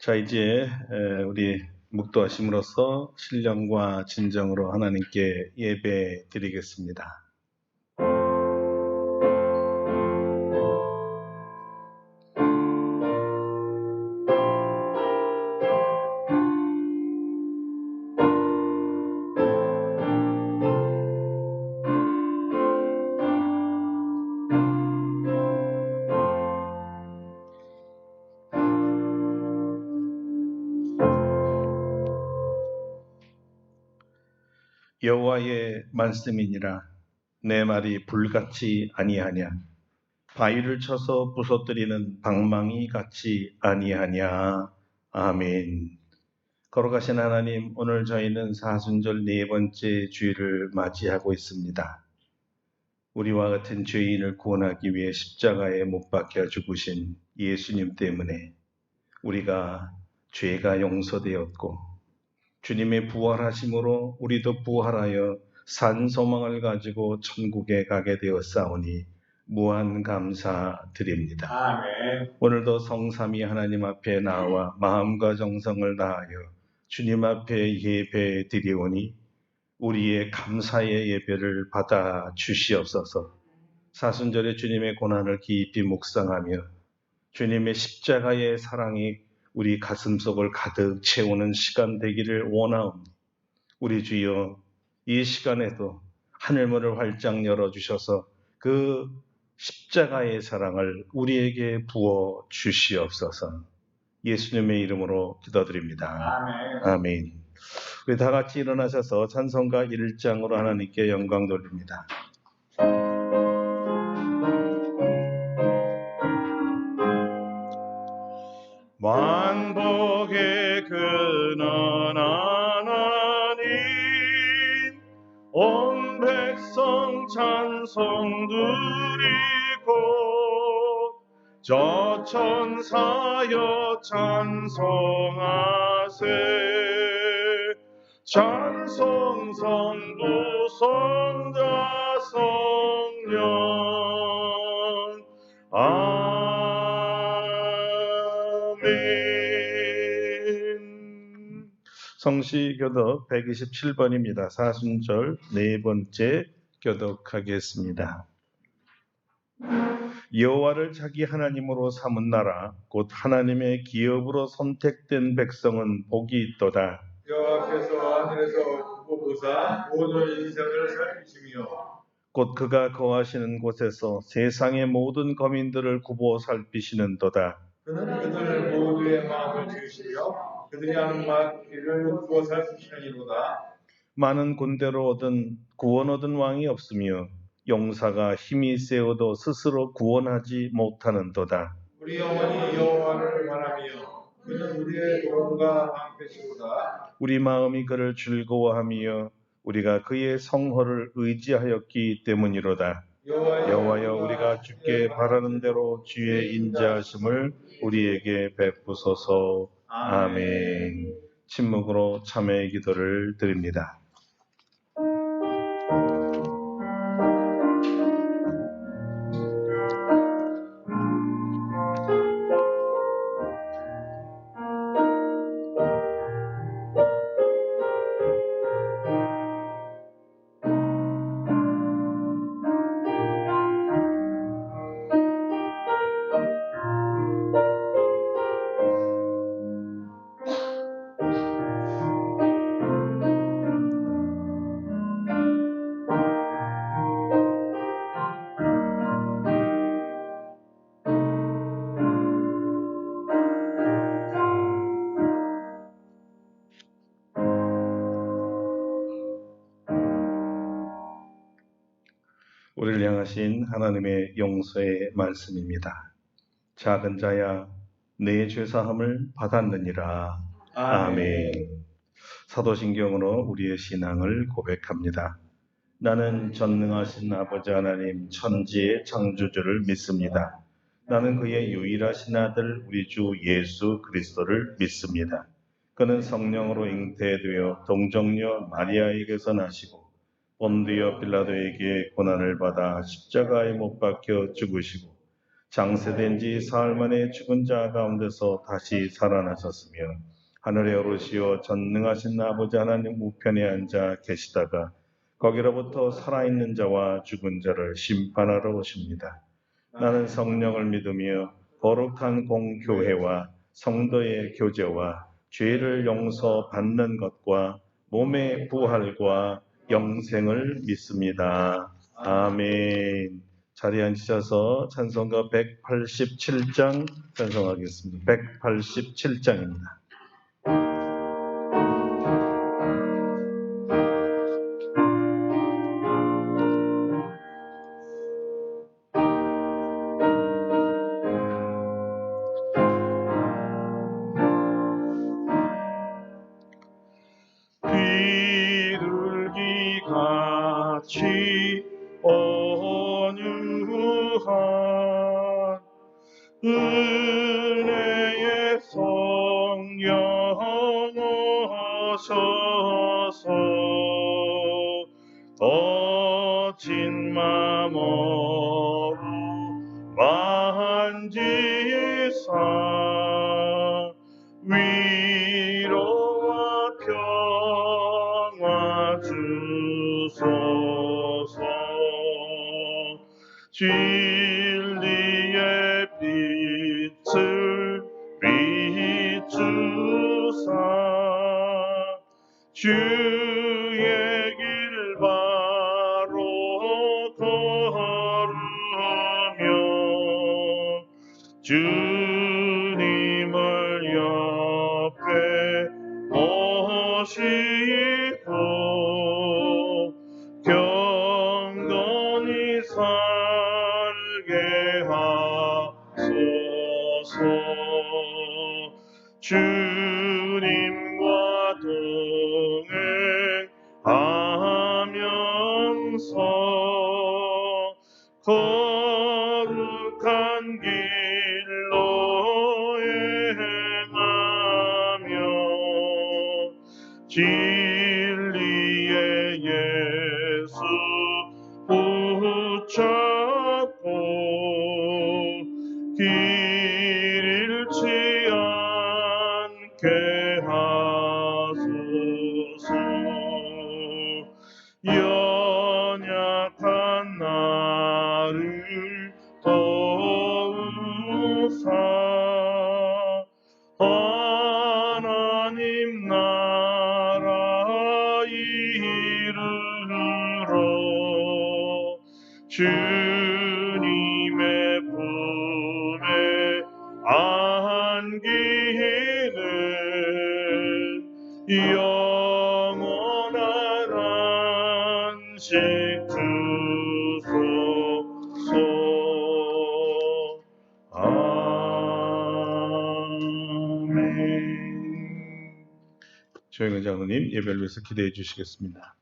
자, 이제 우리 묵도하심으로써 신령과 진정으로 하나님께 예배 드리겠습니다. 여호와의 말씀이니라. 내 말이 불같이 아니하냐. 바위를 쳐서 부서뜨리는 방망이 같이 아니하냐. 아멘. 거룩하신 하나님, 오늘 저희는 사순절 네 번째 주일을 맞이하고 있습니다. 우리와 같은 죄인을 구원하기 위해 십자가에 못 박혀 죽으신 예수님 때문에 우리가 죄가 용서되었고, 주님의 부활하심으로 우리도 부활하여 산 소망을 가지고 천국에 가게 되었사오니 무한 감사드립니다. 아멘. 오늘도 성삼위 하나님 앞에 나와 마음과 정성을 다하여 주님 앞에 예배 드리오니 우리의 감사의 예배를 받아 주시옵소서. 사순절에 주님의 고난을 깊이 묵상하며 주님의 십자가의 사랑이 우리 가슴속을 가득 채우는 시간 되기를 원하옵니. 우리 주여, 이 시간에도 하늘문을 활짝 열어주셔서 그 십자가의 사랑을 우리에게 부어 주시옵소서. 예수님의 이름으로 기도드립니다. 아멘. 아멘. 우리 다 같이 일어나셔서 찬송가 1장으로 하나님께 영광 돌립니다. 만복의 근원 하나님, 온 백성 찬송 드리고 저 천사여 찬송하세. 찬송 성부 성자 성령. 아멘. 성시 교독 127번입니다. 사순절 네 번째 교독하겠습니다. 여호와를 자기 하나님으로 삼은 나라 곧 하나님의 기업으로 선택된 백성은 복이 있도다. 여호와께서 하늘에서 두고 보사 모든 인생을 살피시며 곧 그가 거하시는 곳에서 세상의 모든 거민들을 굽어 살피시는도다. 그는 그들 모두의 마음을 지으시며 그들이 하는 길을 두어 살피시느니로다. 많은 군대로 구원 얻은 왕이 없으며 용사가 힘이 세어도 스스로 구원하지 못하는도다. 우리 영혼이 여호와를 바라며 그는 우리의 도움과 방패시로다. 우리 마음이 그를 즐거워하며 우리가 그의 성호를 의지하였기 때문이로다. 여호와여, 우리가 주께 바라는 대로 주의 인자하심을 우리에게 베푸소서. 아멘. 침묵으로 참회의 기도를 드립니다. 우리를 향하신 하나님의 용서의 말씀입니다. 작은 자야, 내 죄사함을 받았느니라. 아멘. 사도신경으로 우리의 신앙을 고백합니다. 나는 전능하신 아버지 하나님 천지의 창조주를 믿습니다. 나는 그의 유일하신 아들 우리 주 예수 그리스도를 믿습니다. 그는 성령으로 잉태되어 동정녀 마리아에게서 나시고 본디오 빌라도에게 고난을 받아 십자가에 못 박혀 죽으시고 장세된 지 사흘 만에 죽은 자 가운데서 다시 살아나셨으며 하늘에 오르시어 전능하신 아버지 하나님 우편에 앉아 계시다가 거기로부터 살아있는 자와 죽은 자를 심판하러 오십니다. 나는 성령을 믿으며 거룩한 공교회와 성도의 교제와 죄를 용서받는 것과 몸의 부활과 영생을 믿습니다. 아멘. 자리에 앉으셔서 찬송가 187장 찬송하겠습니다. 187장입니다. 비둘기같이 온유한 은혜의 성령 오셔서 거친 마음으로 만지사 위로와 평화 주소서. 진리의 빛을 비추사 주의 길 바로 걸으며 주님을 옆에 모시고 경건히 살게 하소서. 주님과 동행하면서 거룩한 길로 행하며 진리의 예수 붙잡고 길 잃지 않게 하소서. 연약한 나를 도우사 하나님 나라 이르러 주님의 품에 안기는 영원한 안식 주소서. 아멘. 조영은 장로님 예배를 위해서 기도해 주시겠습니다.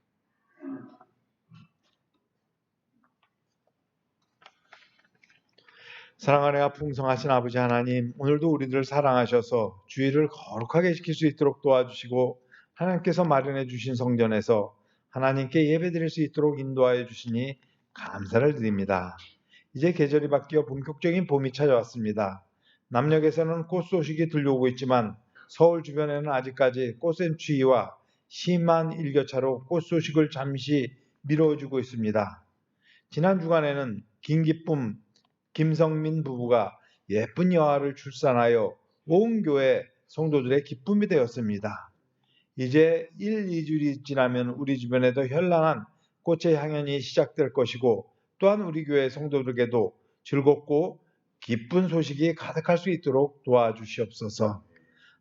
사랑하느라 풍성하신 아버지 하나님, 오늘도 우리들을 사랑하셔서 주일을 거룩하게 지킬 수 있도록 도와주시고 하나님께서 마련해 주신 성전에서 하나님께 예배드릴 수 있도록 인도하여 주시니 감사를 드립니다. 이제 계절이 바뀌어 본격적인 봄이 찾아왔습니다. 남녘에서는 꽃 소식이 들려오고 있지만 서울 주변에는 아직까지 꽃샘추위와 심한 일교차로 꽃 소식을 잠시 미뤄주고 있습니다. 지난 주간에는 김기쁨, 김성민 부부가 예쁜 여아를 출산하여 온 교회 성도들의 기쁨이 되었습니다. 이제 1, 2주일이 지나면 우리 주변에도 현란한 꽃의 향연이 시작될 것이고 또한 우리 교회 성도들에게도 즐겁고 기쁜 소식이 가득할 수 있도록 도와주시옵소서.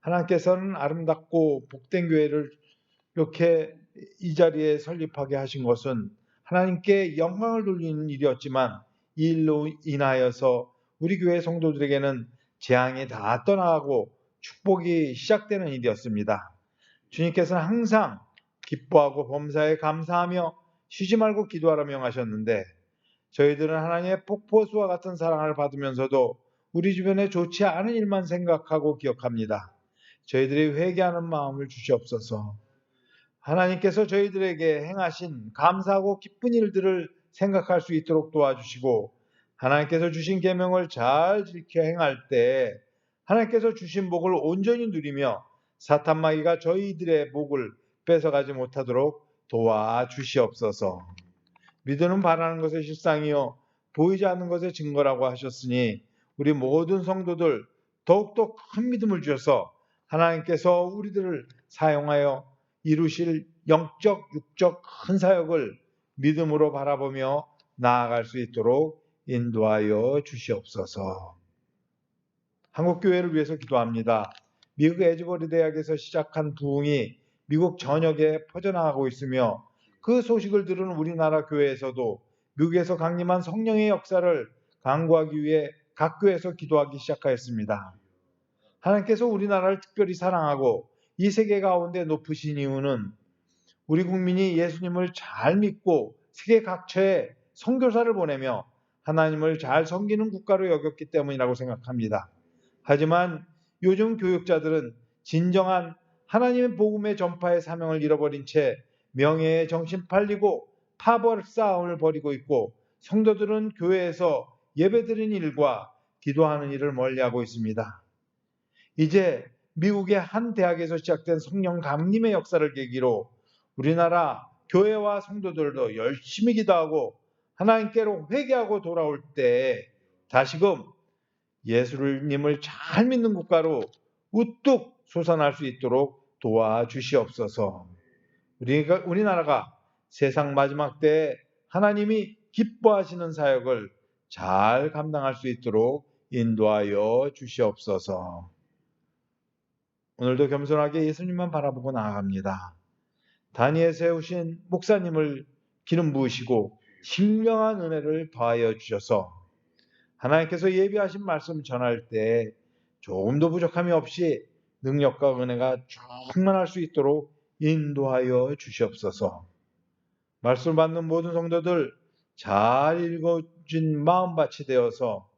하나님께서는 아름답고 복된 교회를 이렇게 이 자리에 설립하게 하신 것은 하나님께 영광을 돌리는 일이었지만 이 일로 인하여서 우리 교회 성도들에게는 재앙이 다 떠나가고 축복이 시작되는 일이었습니다. 주님께서는 항상 기뻐하고 범사에 감사하며 쉬지 말고 기도하라 명하셨는데 저희들은 하나님의 폭포수와 같은 사랑을 받으면서도 우리 주변에 좋지 않은 일만 생각하고 기억합니다. 저희들이 회개하는 마음을 주시옵소서. 하나님께서 저희들에게 행하신 감사하고 기쁜 일들을 생각할 수 있도록 도와주시고 하나님께서 주신 계명을 잘 지켜 행할 때 하나님께서 주신 복을 온전히 누리며 사탄 마귀가 저희들의 복을 뺏어가지 못하도록 도와주시옵소서. 믿음은 바라는 것의 실상이요 보이지 않는 것의 증거라고 하셨으니 우리 모든 성도들 더욱더 큰 믿음을 주셔서 하나님께서 우리들을 사용하여 이루실 영적, 육적 큰 사역을 믿음으로 바라보며 나아갈 수 있도록 인도하여 주시옵소서. 한국교회를 위해서 기도합니다. 미국 에즈버리 대학에서 시작한 부흥이 미국 전역에 퍼져나가고 있으며 그 소식을 들은 우리나라 교회에서도 미국에서 강림한 성령의 역사를 강구하기 위해 각 교회에서 기도하기 시작하였습니다. 하나님께서 우리나라를 특별히 사랑하고 이 세계 가운데 높으신 이유는 우리 국민이 예수님을 잘 믿고 세계 각처에 선교사를 보내며 하나님을 잘 섬기는 국가로 여겼기 때문이라고 생각합니다. 하지만 요즘 교육자들은 진정한 하나님의 복음의 전파의 사명을 잃어버린 채 명예에 정신 팔리고 파벌 싸움을 벌이고 있고 성도들은 교회에서 예배드리는 일과 기도하는 일을 멀리하고 있습니다. 이제 미국의 한 대학에서 시작된 성령 감림의 역사를 계기로 우리나라 교회와 성도들도 열심히 기도하고 하나님께로 회개하고 돌아올 때 다시금 예수님을 잘 믿는 국가로 우뚝 솟아날 수 있도록 도와주시옵소서. 우리나라가 세상 마지막 때에 하나님이 기뻐하시는 사역을 잘 감당할 수 있도록 인도하여 주시옵소서. 오늘도 겸손하게 예수님만 바라보고 나아갑니다. 단위에 세우신 목사님을 기름 부으시고 신령한 은혜를 더하여 주셔서 하나님께서 예비하신 말씀 전할 때 조금도 부족함이 없이 능력과 은혜가 충만할 수 있도록 인도하여 주시옵소서. 말씀 받는 모든 성도들 잘 읽어진 마음밭이 되어서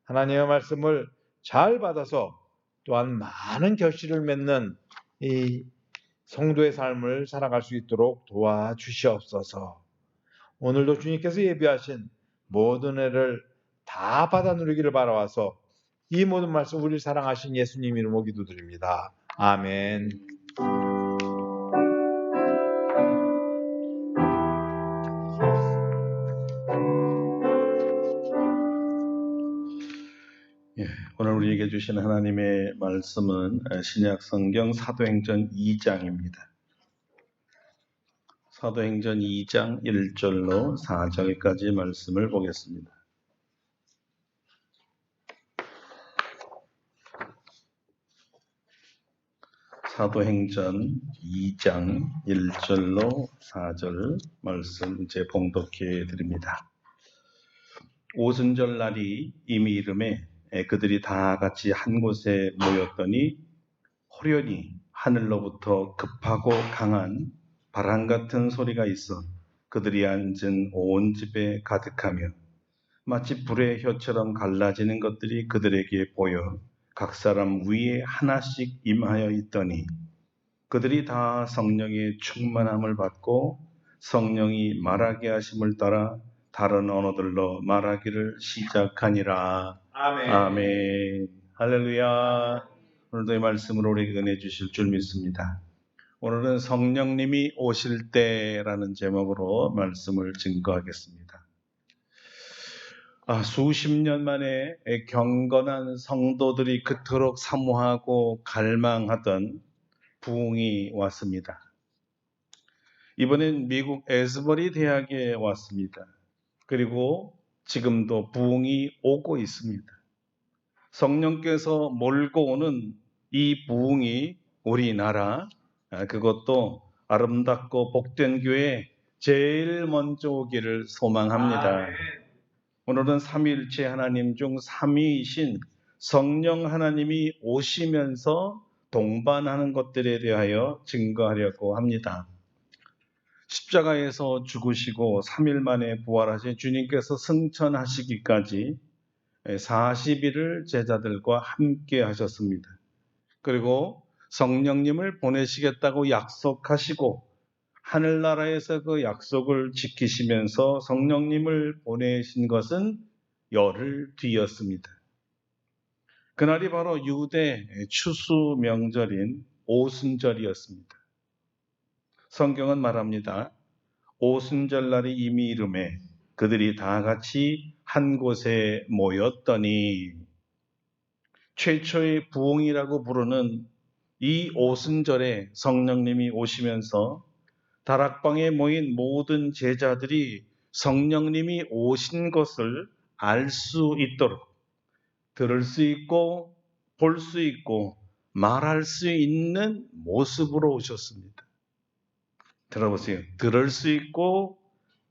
하나님의 말씀을 잘 받아서 또한 많은 결실을 맺는 이 성도의 삶을 살아갈 수 있도록 도와주시옵소서. 오늘도 주님께서 예비하신 모든 애를 다 받아 누리기를 바라와서 이 모든 말씀 우리를 사랑하신 예수님 이름으로 기도드립니다. 아멘. 오늘 우리에게 주신 하나님의 말씀은 신약 성경 사도행전 2장입니다. 사도행전 2장 1절로 4절까지 말씀을 보겠습니다. 사도행전 2장 1절로 4절 말씀 이제 봉독해 드립니다. 오순절 날이 이미 이름에 그들이 다 같이 한 곳에 모였더니 호련히 하늘로부터 급하고 강한 바람 같은 소리가 있어 그들이 앉은 온 집에 가득하며 마치 불의 혀처럼 갈라지는 것들이 그들에게 보여 각 사람 위에 하나씩 임하여 있더니 그들이 다 성령의 충만함을 받고 성령이 말하게 하심을 따라 다른 언어들로 말하기를 시작하니라. 아멘. 아멘. 할렐루야. 오늘도 이 말씀으로 우리에게 은혜 주실 줄 믿습니다. 오늘은 성령님이 오실 때라는 제목으로 말씀을 증거하겠습니다. 수십 년 만에 경건한 성도들이 그토록 사모하고 갈망하던 부흥이 왔습니다. 이번엔 미국 에즈버리 대학에 왔습니다. 그리고 지금도 부흥이 오고 있습니다. 성령께서 몰고 오는 이 부흥이 우리나라, 그것도 아름답고 복된 교회에 제일 먼저 오기를 소망합니다. 오늘은 삼위일체 하나님 중 삼위이신 성령 하나님이 오시면서 동반하는 것들에 대하여 증거하려고 합니다. 십자가에서 죽으시고 3일 만에 부활하신 주님께서 승천하시기까지 40일을 제자들과 함께 하셨습니다. 그리고 성령님을 보내시겠다고 약속하시고 하늘나라에서 그 약속을 지키시면서 성령님을 보내신 것은 열흘 뒤였습니다. 그날이 바로 유대 추수 명절인 오순절이었습니다. 성경은 말합니다. 오순절날이 이미 이르매 그들이 다 같이 한 곳에 모였더니, 최초의 부흥이라고 부르는 이 오순절에 성령님이 오시면서 다락방에 모인 모든 제자들이 성령님이 오신 것을 알 수 있도록, 들을 수 있고 볼 수 있고 말할 수 있는 모습으로 오셨습니다. 들어보세요. 들을 수 있고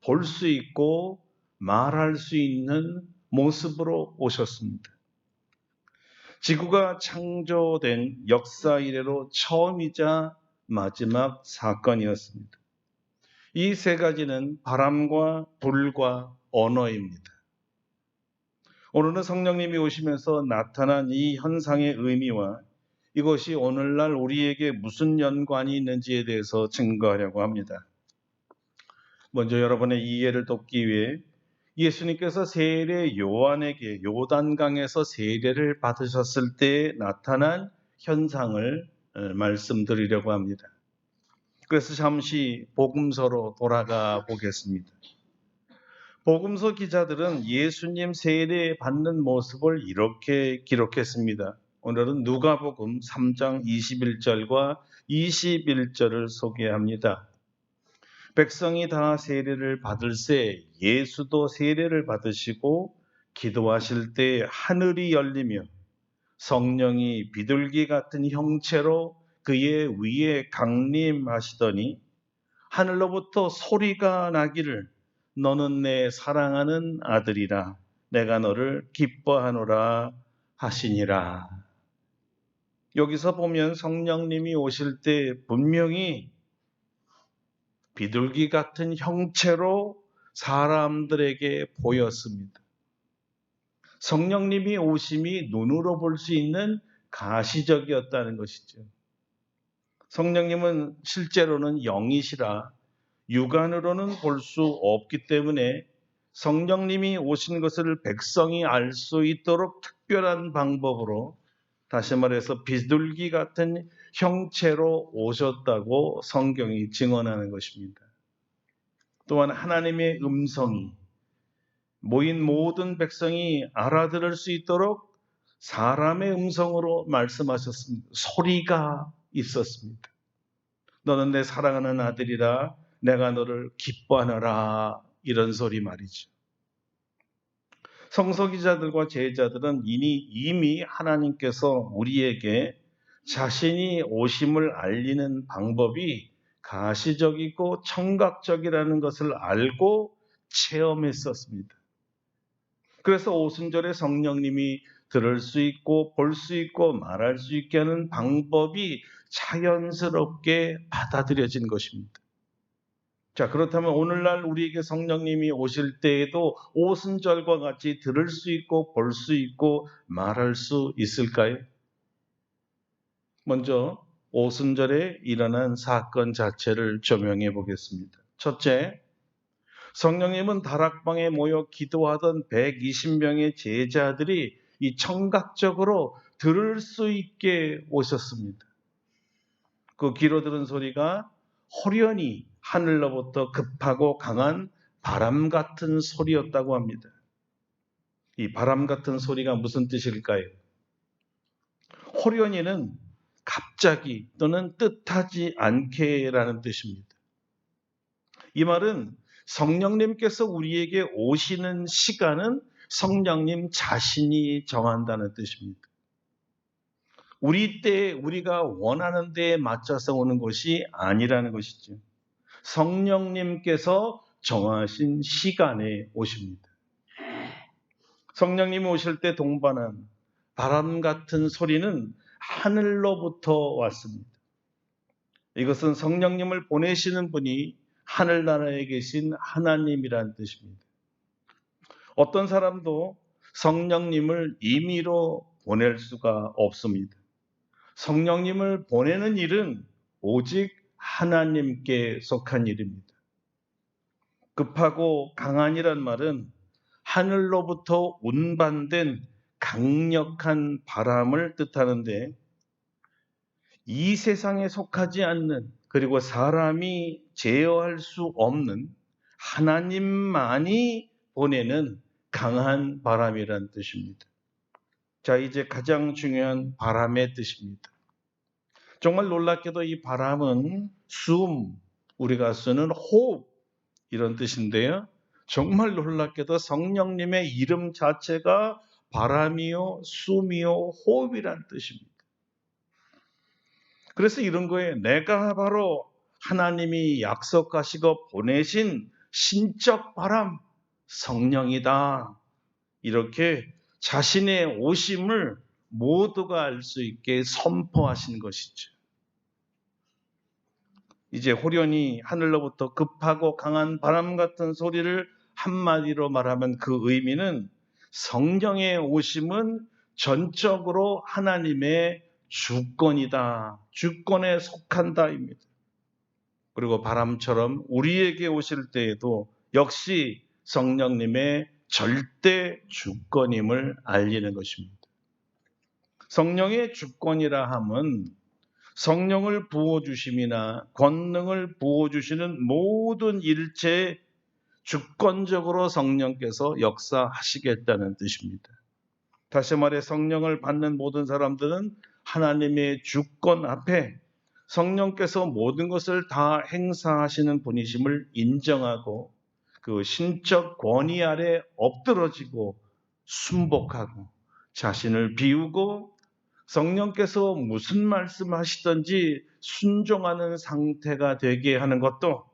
볼 수 있고 말할 수 있는 모습으로 오셨습니다. 지구가 창조된 역사 이래로 처음이자 마지막 사건이었습니다. 이 세 가지는 바람과 불과 언어입니다. 오늘은 성령님이 오시면서 나타난 이 현상의 의미와 이것이 오늘날 우리에게 무슨 연관이 있는지에 대해서 증거하려고 합니다. 먼저 여러분의 이해를 돕기 위해 예수님께서 세례 요한에게 요단강에서 세례를 받으셨을 때 나타난 현상을 말씀드리려고 합니다. 그래서 잠시 복음서로 돌아가 보겠습니다. 복음서 기자들은 예수님 세례 받는 모습을 이렇게 기록했습니다. 오늘은 누가복음 3장 21절과 21절을 소개합니다. 백성이 다 세례를 받을새 예수도 세례를 받으시고 기도하실 때 하늘이 열리며 성령이 비둘기 같은 형체로 그의 위에 강림하시더니 하늘로부터 소리가 나기를 너는 내 사랑하는 아들이라 내가 너를 기뻐하노라 하시니라. 여기서 보면 성령님이 오실 때 분명히 비둘기 같은 형체로 사람들에게 보였습니다. 성령님이 오심이 눈으로 볼 수 있는 가시적이었다는 것이죠. 성령님은 실제로는 영이시라 육안으로는 볼 수 없기 때문에 성령님이 오신 것을 백성이 알 수 있도록 특별한 방법으로, 다시 말해서 비둘기 같은 형체로 오셨다고 성경이 증언하는 것입니다. 또한 하나님의 음성이 모인 모든 백성이 알아들을 수 있도록 사람의 음성으로 말씀하셨습니다. 소리가 있었습니다. 너는 내 사랑하는 아들이라 내가 너를 기뻐하노라, 이런 소리 말이죠. 성서기자들과 제자들은 이미 하나님께서 우리에게 자신이 오심을 알리는 방법이 가시적이고 청각적이라는 것을 알고 체험했었습니다. 그래서 오순절에 성령님이 들을 수 있고 볼 수 있고 말할 수 있게 하는 방법이 자연스럽게 받아들여진 것입니다. 자, 그렇다면 오늘날 우리에게 성령님이 오실 때에도 오순절과 같이 들을 수 있고 볼 수 있고 말할 수 있을까요? 먼저 오순절에 일어난 사건 자체를 조명해 보겠습니다. 첫째, 성령님은 다락방에 모여 기도하던 120명의 제자들이 이 청각적으로 들을 수 있게 오셨습니다. 그 귀로 들은 소리가 호련히 하늘로부터 급하고 강한 바람 같은 소리였다고 합니다. 이 바람 같은 소리가 무슨 뜻일까요? 호련히는 갑자기 또는 뜻하지 않게라는 뜻입니다. 이 말은 성령님께서 우리에게 오시는 시간은 성령님 자신이 정한다는 뜻입니다. 우리 때에 우리가 원하는 데에 맞춰서 오는 것이 아니라는 것이죠. 성령님께서 정하신 시간에 오십니다. 성령님이 오실 때 동반한 바람 같은 소리는 하늘로부터 왔습니다. 이것은 성령님을 보내시는 분이 하늘나라에 계신 하나님이라는 뜻입니다. 어떤 사람도 성령님을 임의로 보낼 수가 없습니다. 성령님을 보내는 일은 오직 하나님께 속한 일입니다. 급하고 강한이란 말은 하늘로부터 운반된 강력한 바람을 뜻하는데 이 세상에 속하지 않는 그리고 사람이 제어할 수 없는 하나님만이 보내는 강한 바람이란 뜻입니다. 자, 이제 가장 중요한 바람의 뜻입니다. 정말 놀랍게도 이 바람은 숨, 우리가 쓰는 호흡 이런 뜻인데요. 정말 놀랍게도 성령님의 이름 자체가 바람이요, 숨이요, 호흡이란 뜻입니다. 그래서 이런 거예요. 내가 바로 하나님이 약속하시고 보내신 신적 바람, 성령이다. 이렇게 자신의 오심을 모두가 알 수 있게 선포하신 것이죠. 이제 호련히 하늘로부터 급하고 강한 바람 같은 소리를 한마디로 말하면 그 의미는 성령의 오심은 전적으로 하나님의 주권이다. 주권에 속한다입니다. 그리고 바람처럼 우리에게 오실 때에도 역시 성령님의 절대 주권임을 알리는 것입니다. 성령의 주권이라 함은 성령을 부어주심이나 권능을 부어주시는 모든 일체에 주권적으로 성령께서 역사하시겠다는 뜻입니다. 다시 말해 성령을 받는 모든 사람들은 하나님의 주권 앞에 성령께서 모든 것을 다 행사하시는 분이심을 인정하고 그 신적 권위 아래 엎드러지고 순복하고 자신을 비우고 성령께서 무슨 말씀하시든지 순종하는 상태가 되게 하는 것도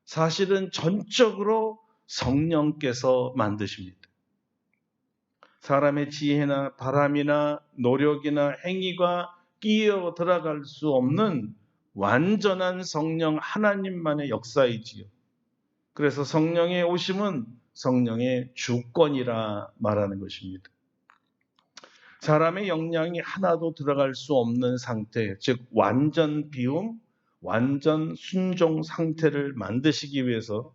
사실은 전적으로 성령께서 만드십니다. 사람의 지혜나 바람이나 노력이나 행위가 끼어 들어갈 수 없는 완전한 성령 하나님만의 역사이지요. 그래서 성령의 오심은 성령의 주권이라 말하는 것입니다. 사람의 역량이 하나도 들어갈 수 없는 상태, 즉 완전 비움, 완전 순종 상태를 만드시기 위해서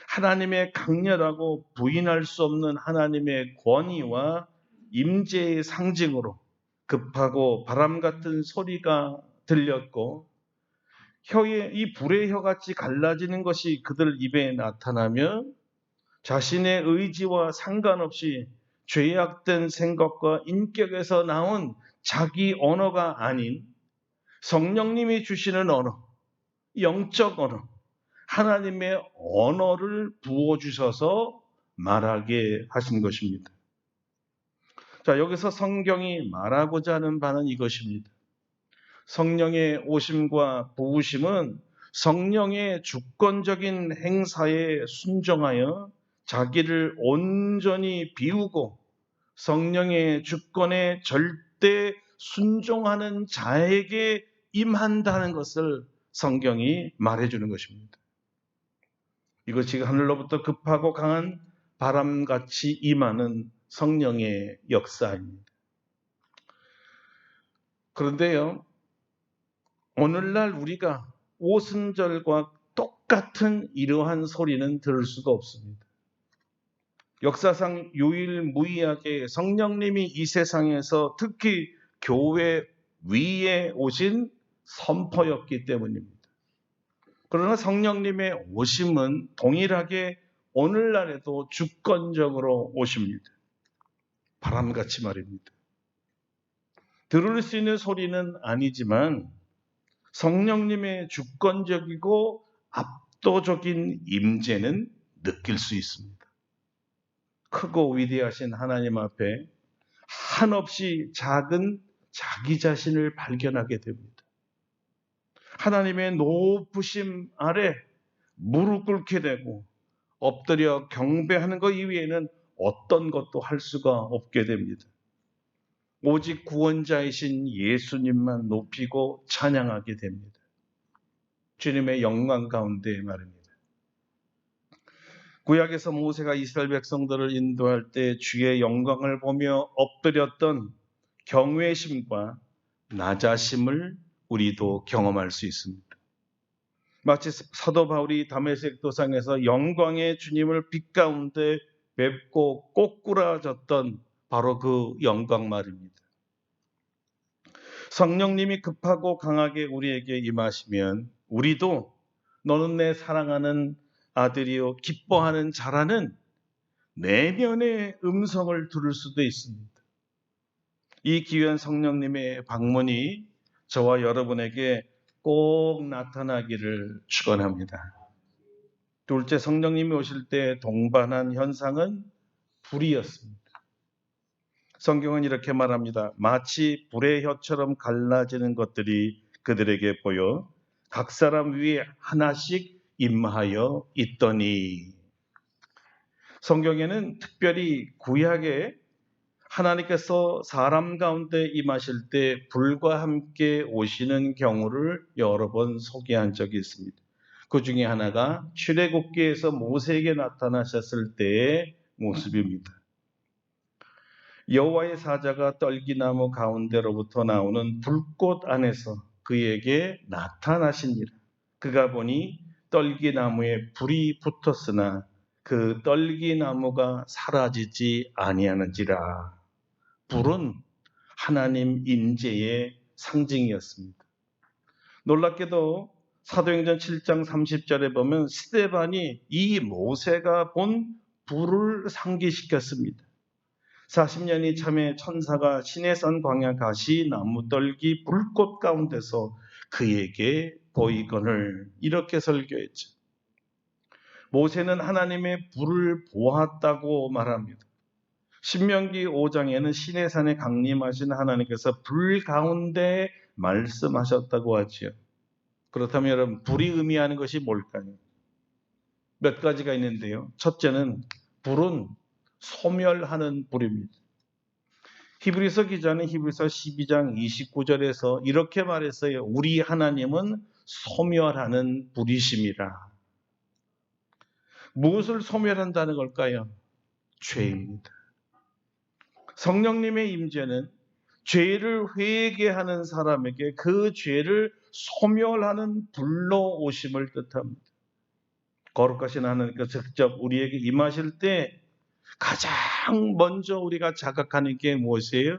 하나님의 강렬하고 부인할 수 없는 하나님의 권위와 임재의 상징으로 급하고 바람 같은 소리가 들렸고 이 불의 혀같이 갈라지는 것이 그들 입에 나타나며 자신의 의지와 상관없이 죄악된 생각과 인격에서 나온 자기 언어가 아닌 성령님이 주시는 언어, 영적 언어, 하나님의 언어를 부어주셔서 말하게 하신 것입니다. 자, 여기서 성경이 말하고자 하는 바는 이것입니다. 성령의 오심과 부으심은 성령의 주권적인 행사에 순종하여 자기를 온전히 비우고 성령의 주권에 절대 순종하는 자에게 임한다는 것을 성경이 말해주는 것입니다. 이것이 하늘로부터 급하고 강한 바람같이 임하는 성령의 역사입니다. 그런데요, 오늘날 우리가 오순절과 똑같은 이러한 소리는 들을 수가 없습니다. 역사상 유일무이하게 성령님이 이 세상에서 특히 교회 위에 오신 선포였기 때문입니다. 그러나 성령님의 오심은 동일하게 오늘날에도 주권적으로 오십니다. 바람같이 말입니다. 들을 수 있는 소리는 아니지만 성령님의 주권적이고 압도적인 임재는 느낄 수 있습니다. 크고 위대하신 하나님 앞에 한없이 작은 자기 자신을 발견하게 됩니다. 하나님의 높으심 아래 무릎 꿇게 되고 엎드려 경배하는 것 이외에는 어떤 것도 할 수가 없게 됩니다. 오직 구원자이신 예수님만 높이고 찬양하게 됩니다. 주님의 영광 가운데 말입니다. 구약에서 모세가 이스라엘 백성들을 인도할 때 주의 영광을 보며 엎드렸던 경외심과 낮아심을 우리도 경험할 수 있습니다. 마치 사도 바울이 다메섹 도상에서 영광의 주님을 빛 가운데 맵고 꼬꾸라졌던 바로 그 영광 말입니다. 성령님이 급하고 강하게 우리에게 임하시면 우리도 너는 내 사랑하는 아들이요 기뻐하는 자라는 내면의 음성을 들을 수도 있습니다. 이 귀한 성령님의 방문이 저와 여러분에게 꼭 나타나기를 축원합니다. 둘째, 성령님이 오실 때 동반한 현상은 불이었습니다. 성경은 이렇게 말합니다. 마치 불의 혀처럼 갈라지는 것들이 그들에게 보여 각 사람 위에 하나씩 임하여 있더니. 성경에는 특별히 구약에 하나님께서 사람 가운데 임하실 때 불과 함께 오시는 경우를 여러 번 소개한 적이 있습니다. 그 중에 하나가 출애굽기에서 모세에게 나타나셨을 때의 모습입니다. 여호와의 사자가 떨기나무 가운데로부터 나오는 불꽃 안에서 그에게 나타나시니라. 그가 보니 떨기나무에 불이 붙었으나 그 떨기나무가 사라지지 아니하는지라. 불은 하나님 임재의 상징이었습니다. 놀랍게도 사도행전 7장 30절에 보면 스데반이 이 모세가 본 불을 상기시켰습니다. 40년이 참에 천사가 시내산 광야 가시 나무 떨기 불꽃 가운데서 그에게 보이거늘 이렇게 설교했죠. 모세는 하나님의 불을 보았다고 말합니다. 신명기 5장에는 시내산에 강림하신 하나님께서 불 가운데 말씀하셨다고 하지요. 그렇다면 여러분, 불이 의미하는 것이 뭘까요? 몇 가지가 있는데요. 첫째는 불은 소멸하는 불입니다. 히브리서 기자는 히브리서 12장 29절에서 이렇게 말했어요. 우리 하나님은 소멸하는 불이심이라. 무엇을 소멸한다는 걸까요? 죄입니다. 성령님의 임재는 죄를 회개하는 사람에게 그 죄를 소멸하는 불로 오심을 뜻합니다. 거룩하신 하나님께서 직접 우리에게 임하실 때 가장 먼저 우리가 자각하는 게 무엇이에요?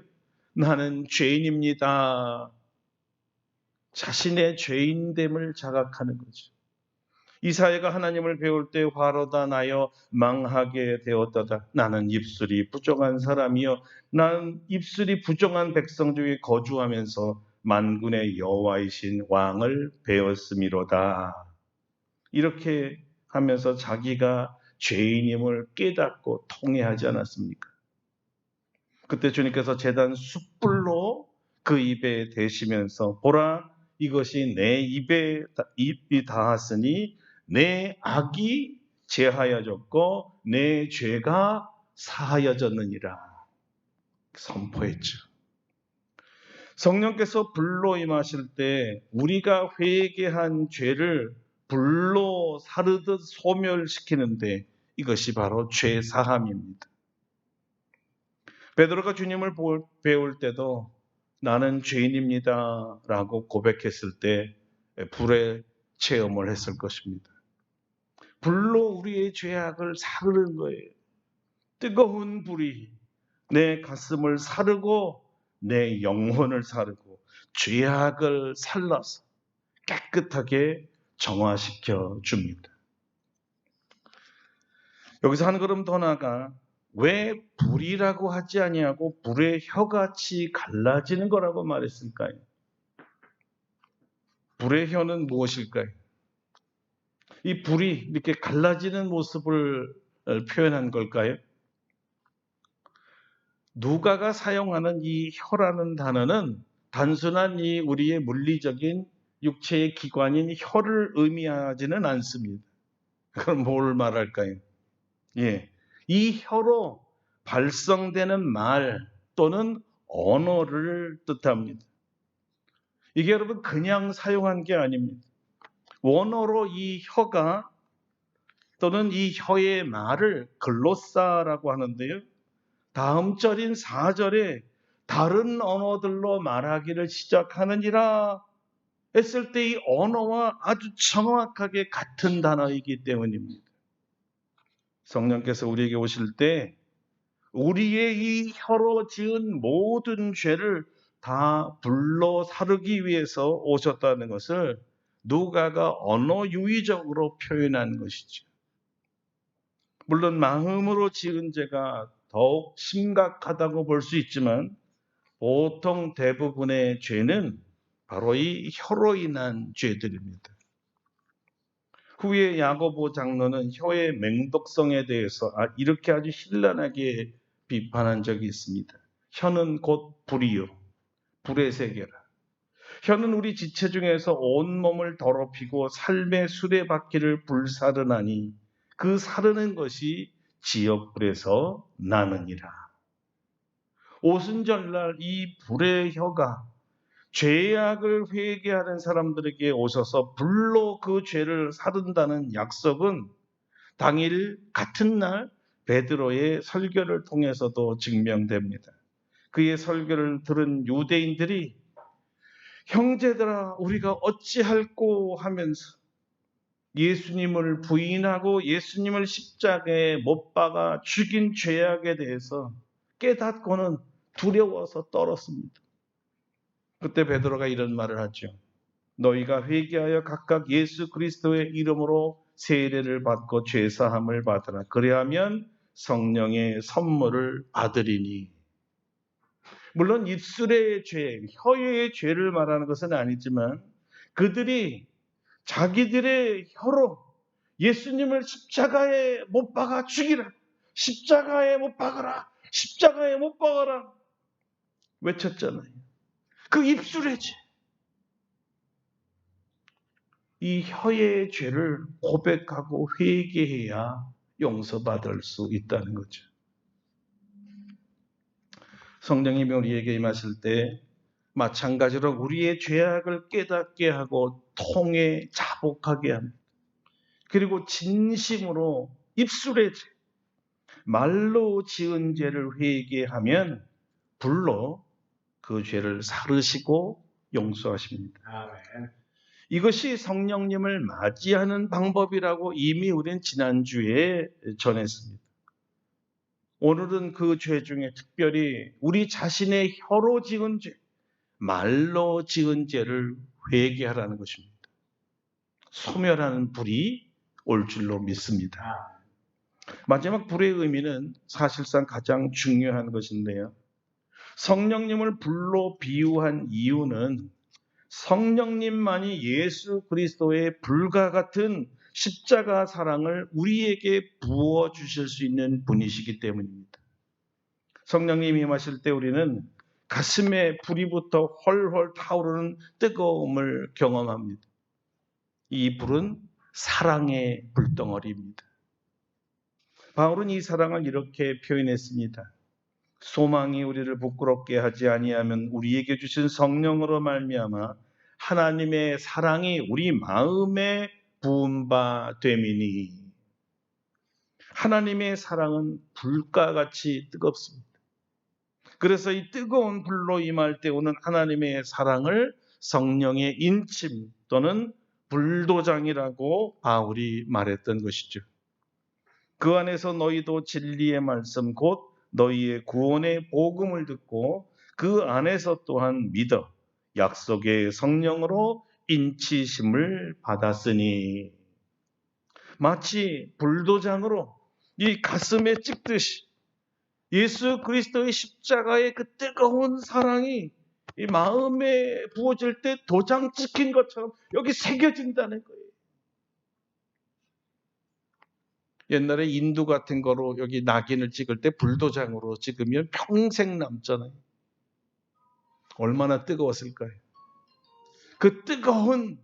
나는 죄인입니다. 자신의 죄인됨을 자각하는 거죠. 이사야가 하나님을 배울 때 화로다 나여 망하게 되었도다. 나는 입술이 부정한 사람이요 나는 입술이 부정한 백성 중에 거주하면서 만군의 여호와이신 왕을 배웠음이로다. 이렇게 하면서 자기가 죄인임을 깨닫고 통회하지 않았습니까? 그때 주님께서 제단 숯불로 그 입에 대시면서 보라 이것이 내 입에 입이 닿았으니 내 악이 제하여졌고 내 죄가 사하여졌느니라 선포했죠. 성령께서 불로 임하실 때 우리가 회개한 죄를 불로 사르듯 소멸시키는데 이것이 바로 죄 사함입니다. 베드로가 주님을 배울 때도 나는 죄인입니다 라고 고백했을 때 불의 체험을 했을 것입니다. 불로 우리의 죄악을 사르는 거예요. 뜨거운 불이 내 가슴을 사르고 내 영혼을 사르고 죄악을 살라서 깨끗하게 정화시켜 줍니다. 여기서 한 걸음 더 나아가 왜 불이라고 하지 아니하고 불의 혀같이 갈라지는 거라고 말했을까요? 불의 혀는 무엇일까요? 이 불이 이렇게 갈라지는 모습을 표현한 걸까요? 누가가 사용하는 이 혀라는 단어는 단순한 이 우리의 물리적인 육체의 기관인 혀를 의미하지는 않습니다. 그럼 뭘 말할까요? 이 혀로 발성되는 말 또는 언어를 뜻합니다. 이게 여러분 그냥 사용한 게 아닙니다. 원어로 이 혀가 또는 이 혀의 말을 글로사라고 하는데요. 다음 절인 4절에 다른 언어들로 말하기를 시작하느니라 했을 때 이 언어와 아주 정확하게 같은 단어이기 때문입니다. 성령께서 우리에게 오실 때 우리의 이 혀로 지은 모든 죄를 다 불로 사르기 위해서 오셨다는 것을 누가가 언어 유희적으로 표현한 것이죠. 물론 마음으로 지은 죄가 더욱 심각하다고 볼 수 있지만 보통 대부분의 죄는 바로 이 혀로 인한 죄들입니다. 후에 야고보 장로는 혀의 맹독성에 대해서 이렇게 아주 신랄하게 비판한 적이 있습니다. 혀는 곧 불이요, 불의 세계라. 혀는 우리 지체 중에서 온몸을 더럽히고 삶의 수레바퀴를 불사르나니 그 사르는 것이 지역불에서 나느니라. 오순절날 이 불의 혀가 죄악을 회개하는 사람들에게 오셔서 불로 그 죄를 사른다는 약속은 당일 같은 날 베드로의 설교를 통해서도 증명됩니다. 그의 설교를 들은 유대인들이 형제들아 우리가 어찌할꼬 하면서 예수님을 부인하고 예수님을 십자가에 못 박아 죽인 죄악에 대해서 깨닫고는 두려워서 떨었습니다. 그때 베드로가 이런 말을 하죠. 너희가 회개하여 각각 예수 그리스도의 이름으로 세례를 받고 죄사함을 받으라. 그리하면 성령의 선물을 받으리니. 물론 입술의 죄, 혀의 죄를 말하는 것은 아니지만 그들이 자기들의 혀로 예수님을 십자가에 못 박아 죽이라. 십자가에 못 박아라. 십자가에 못 박아라. 외쳤잖아요. 그 입술의 죄. 이 혀의 죄를 고백하고 회개해야 용서받을 수 있다는 거죠. 성령님이 우리에게 임하실 때 마찬가지로 우리의 죄악을 깨닫게 하고 통해 자복하게 합니다. 그리고 진심으로 입술의 죄, 말로 지은 죄를 회개하면 불로 그 죄를 사르시고 용서하십니다. 아멘. 이것이 성령님을 맞이하는 방법이라고 이미 우리는 지난주에 전했습니다. 오늘은 그 죄 중에 특별히 우리 자신의 혀로 지은 죄, 말로 지은 죄를 회개하라는 것입니다. 소멸하는 불이 올 줄로 믿습니다. 마지막 불의 의미는 사실상 가장 중요한 것인데요. 성령님을 불로 비유한 이유는 성령님만이 예수 그리스도의 불과 같은 십자가 사랑을 우리에게 부어주실 수 있는 분이시기 때문입니다. 성령님이 임하실 때 우리는 가슴에 불이 붙어 헐헐 타오르는 뜨거움을 경험합니다. 이 불은 사랑의 불덩어리입니다. 바울은 이 사랑을 이렇게 표현했습니다. 소망이 우리를 부끄럽게 하지 아니하면 우리에게 주신 성령으로 말미암아 하나님의 사랑이 우리 마음에 부은 바 됨이니. 하나님의 사랑은 불과 같이 뜨겁습니다. 그래서 이 뜨거운 불로 임할 때 오는 하나님의 사랑을 성령의 인침 또는 불도장이라고 바울이 말했던 것이죠. 그 안에서 너희도 진리의 말씀 곧 너희의 구원의 복음을 듣고 그 안에서 또한 믿어 약속의 성령으로 인치심을 받았으니. 마치 불도장으로 이 가슴에 찍듯이 예수 그리스도의 십자가의 그 뜨거운 사랑이 이 마음에 부어질 때 도장 찍힌 것처럼 여기 새겨진다는 거예요. 옛날에 인두 같은 거로 여기 낙인을 찍을 때 불도장으로 찍으면 평생 남잖아요. 얼마나 뜨거웠을까요? 그 뜨거운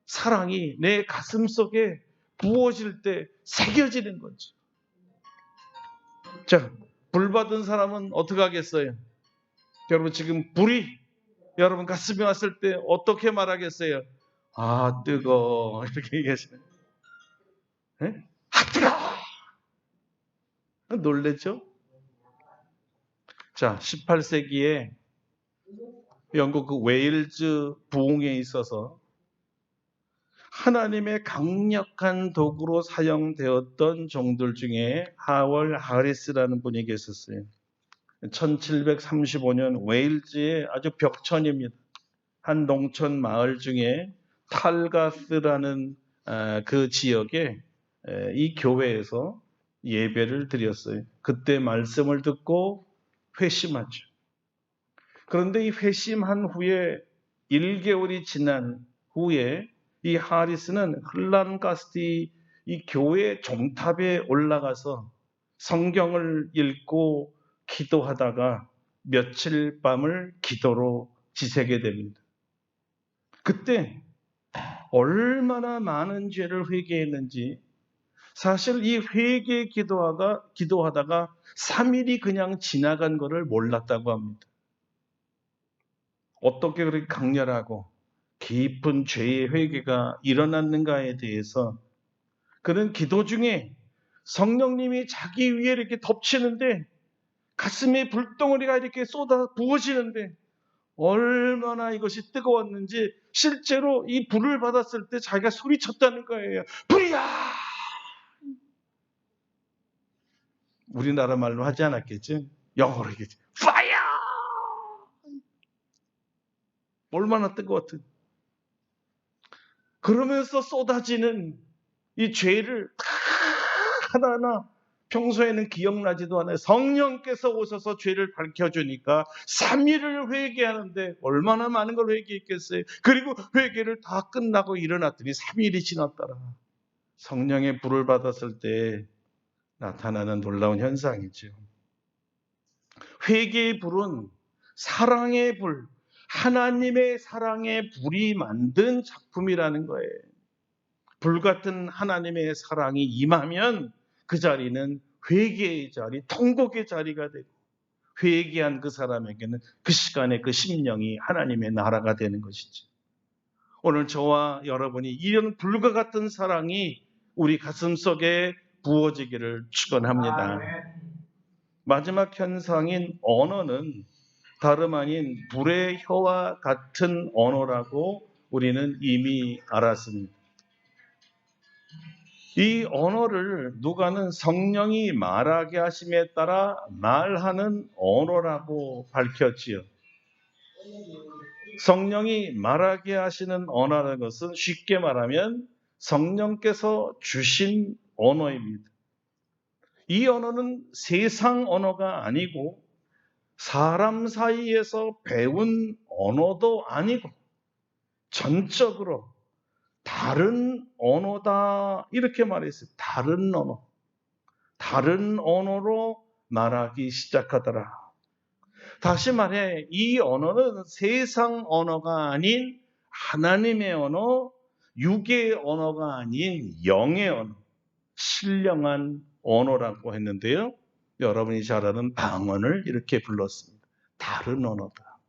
사랑이 내 가슴 속에 부어질 때 새겨지는 거죠. 자, 불 받은 사람은 어떻게 하겠어요? 여러분 지금 불이 여러분 가슴에 왔을 때 어떻게 말하겠어요? 아 뜨거워 이렇게 얘기하시나요? 네? 아 뜨거워! 놀랬죠? 자, 18세기에 영국 그 웨일즈 부흥에 있어서 하나님의 강력한 도구로 사용되었던 종들 중에 하월 하리스라는 분이 계셨어요. 1735년 웨일즈의 아주 벽천입니다. 한 농촌 마을 중에 탈가스라는 그 지역에 이 교회에서 예배를 드렸어요. 그때 말씀을 듣고 회심하죠. 그런데 이 회심한 후에 1개월이 지난 후에 이 하리스는 흘란가스티 이 교회 종탑에 올라가서 성경을 읽고 기도하다가 며칠 밤을 기도로 지새게 됩니다. 그때 얼마나 많은 죄를 회개했는지 사실 이 회개 기도하다가 3일이 그냥 지나간 것을 몰랐다고 합니다. 어떻게 그렇게 강렬하고 깊은 죄의 회개가 일어났는가에 대해서 그는 기도 중에 성령님이 자기 위에 이렇게 덮치는데 가슴에 불덩어리가 이렇게 쏟아 부어지는데 얼마나 이것이 뜨거웠는지 실제로 이 불을 받았을 때 자기가 소리쳤다는 거예요. 불이야! 우리나라 말로 하지 않았겠지? 영어로 얘기했지. 파이어! 얼마나 뜨거웠든. 그러면서 쏟아지는 이 죄를 하나하나 평소에는 기억나지도 않아요. 성령께서 오셔서 죄를 밝혀주니까 3일을 회개하는데 얼마나 많은 걸 회개했겠어요. 그리고 회개를 다 끝나고 일어났더니 3일이 지났더라. 성령의 불을 받았을 때 나타나는 놀라운 현상이죠. 회개의 불은 사랑의 불, 하나님의 사랑의 불이 만든 작품이라는 거예요. 불같은 하나님의 사랑이 임하면 그 자리는 회개의 자리, 통곡의 자리가 되고 회개한 그 사람에게는 그 시간에 그 심령이 하나님의 나라가 되는 것이죠. 오늘 저와 여러분이 이런 불과 같은 사랑이 우리 가슴속에 부어지기를 축원합니다. 마지막 현상인 언어는 다름 아닌 불의 혀와 같은 언어라고 우리는 이미 알았습니다. 이 언어를 누가는 성령이 말하게 하심에 따라 말하는 언어라고 밝혔지요. 성령이 말하게 하시는 언어라는 것은 쉽게 말하면 성령께서 주신 언어입니다. 이 언어는 세상 언어가 아니고 사람 사이에서 배운 언어도 아니고 전적으로 다른 언어다 이렇게 말했어요. 다른 언어. 다른 언어로 말하기 시작하더라. 다시 말해 이 언어는 세상 언어가 아닌 하나님의 언어, 육의 언어가 아닌 영의 언어, 신령한 언어라고 했는데요. 여러분이 잘 아는 방언을 이렇게 불렀습니다. 다른 언어다.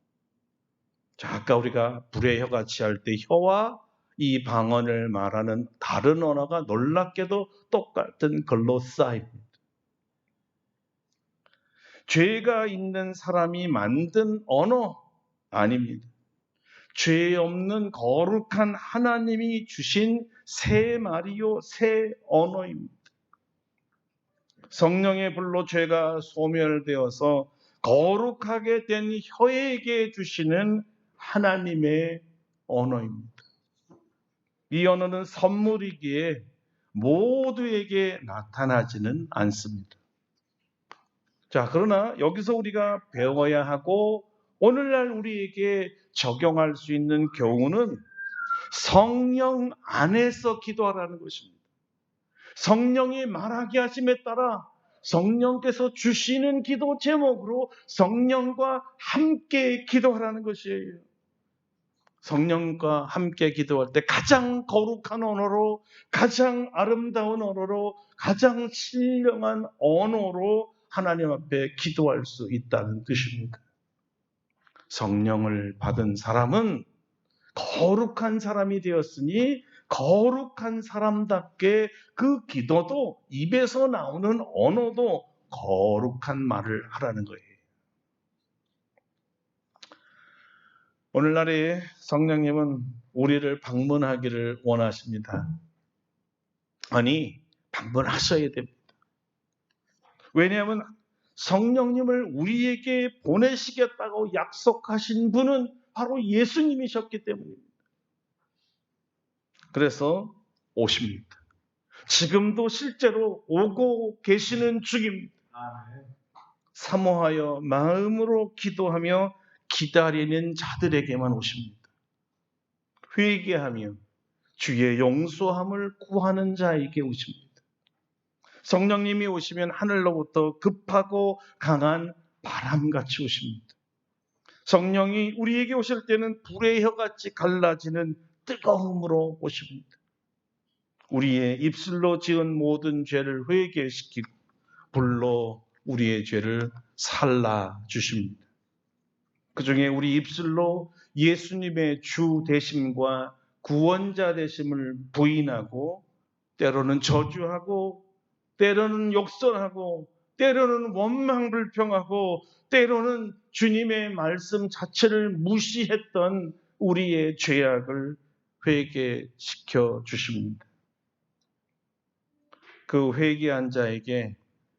자, 아까 우리가 불의 혀같이 할 때 혀와 이 방언을 말하는 다른 언어가 놀랍게도 똑같은 글로사입니다. 죄가 있는 사람이 만든 언어 아닙니다. 죄 없는 거룩한 하나님이 주신 새 말이요, 새 언어입니다. 성령의 불로 죄가 소멸되어서 거룩하게 된 혀에게 주시는 하나님의 언어입니다. 이 언어는 선물이기에 모두에게 나타나지는 않습니다. 자, 그러나 여기서 우리가 배워야 하고 오늘날 우리에게 적용할 수 있는 교훈은 성령 안에서 기도하라는 것입니다. 성령이 말하게 하심에 따라 성령께서 주시는 기도 제목으로 성령과 함께 기도하라는 것이에요. 성령과 함께 기도할 때 가장 거룩한 언어로, 가장 아름다운 언어로, 가장 신령한 언어로 하나님 앞에 기도할 수 있다는 뜻입니다. 성령을 받은 사람은 거룩한 사람이 되었으니 거룩한 사람답게 그 기도도 입에서 나오는 언어도 거룩한 말을 하라는 거예요. 오늘날에 성령님은 우리를 방문하기를 원하십니다. 아니, 방문하셔야 됩니다. 왜냐하면 성령님을 우리에게 보내시겠다고 약속하신 분은 바로 예수님이셨기 때문입니다. 그래서 오십니다. 지금도 실제로 오고 계시는 중입니다. 사모하여 마음으로 기도하며 기다리는 자들에게만 오십니다. 회개하며 주의 용서함을 구하는 자에게 오십니다. 성령님이 오시면 하늘로부터 급하고 강한 바람같이 오십니다. 성령이 우리에게 오실 때는 불의 혀같이 갈라지는 뜨거움으로 오십니다. 우리의 입술로 지은 모든 죄를 회개시키고 불로 우리의 죄를 살라 주십니다. 그중에 우리 입술로 예수님의 주 되심과 구원자 되심을 부인하고 때로는 저주하고 때로는 욕설하고 때로는 원망불평하고 때로는 주님의 말씀 자체를 무시했던 우리의 죄악을 회개시켜 주십니다. 그 회개한 자에게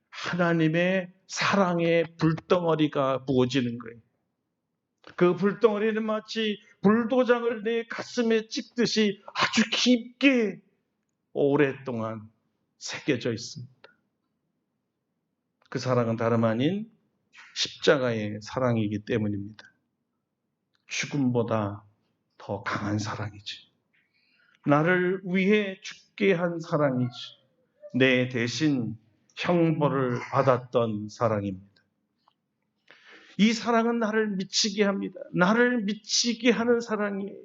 하나님의 사랑의 불덩어리가 부어지는 거예요. 그 불덩어리는 마치 불도장을 내 가슴에 찍듯이 아주 깊게 오랫동안 새겨져 있습니다. 그 사랑은 다름 아닌 십자가의 사랑이기 때문입니다. 죽음보다 더 강한 사랑이지. 나를 위해 죽게 한 사랑이지. 내 대신 형벌을 받았던 사랑입니다. 이 사랑은 나를 미치게 합니다. 나를 미치게 하는 사랑이에요.